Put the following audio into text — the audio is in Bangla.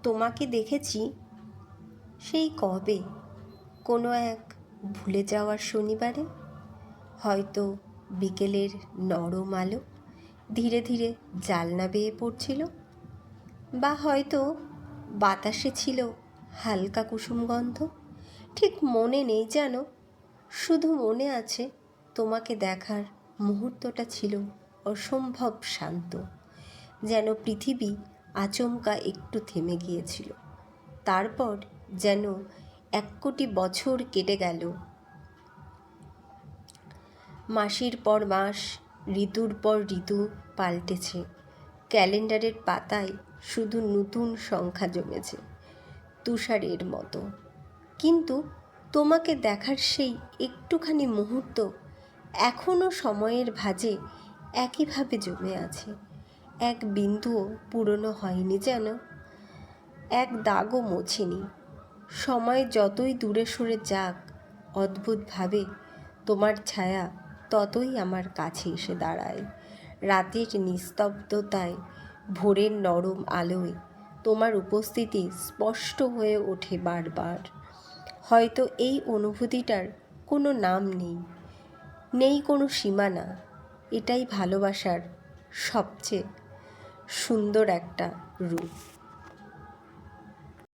তোমাকে দেখেছি সেই কবে, কোনো এক ভুলে যাওয়ার শনিবারে। হয়তো বিকেলের নরম আলো ধীরে ধীরে জানলা বেয়ে পড়ছিল, বা হয়তো বাতাসে ছিল হালকা কুসুম গন্ধ। ঠিক মনে নেই যেন, শুধু মনে আছে তোমাকে দেখার মুহূর্তটা ছিল অসম্ভব শান্ত, যেন পৃথিবী আচমকা একটু থেমে গিয়েছিল। তারপর যেন 1 কোটি বছর কেটে গেল। মাসের পর মাস, ঋতুর পর ঋতু পাল্টেছে, ক্যালেন্ডারের পাতায় শুধু নতুন সংখ্যা জমেছে তুষারের মতো। কিন্তু তোমাকে দেখার সেই একটুখানি মুহূর্ত এখনও সময়ের ভাঁজে একইভাবে জমে আছে। এক বিন্দুও পুরনো হয়নি যেন, এক দাগও মোছেনি। সময় যতই দূরে সরে যাক, অদ্ভুতভাবে তোমার ছায়া ততই আমার কাছে এসে দাঁড়ায়। রাতের নিস্তব্ধতায়, ভোরের নরম আলোয় তোমার উপস্থিতি স্পষ্ট হয়ে ওঠে বারবার। হয়তো এই অনুভূতিটার কোনো নাম নেই, নেই কোনো সীমানা। এটাই ভালোবাসার সবচেয়ে সুন্দর একটা রূপ।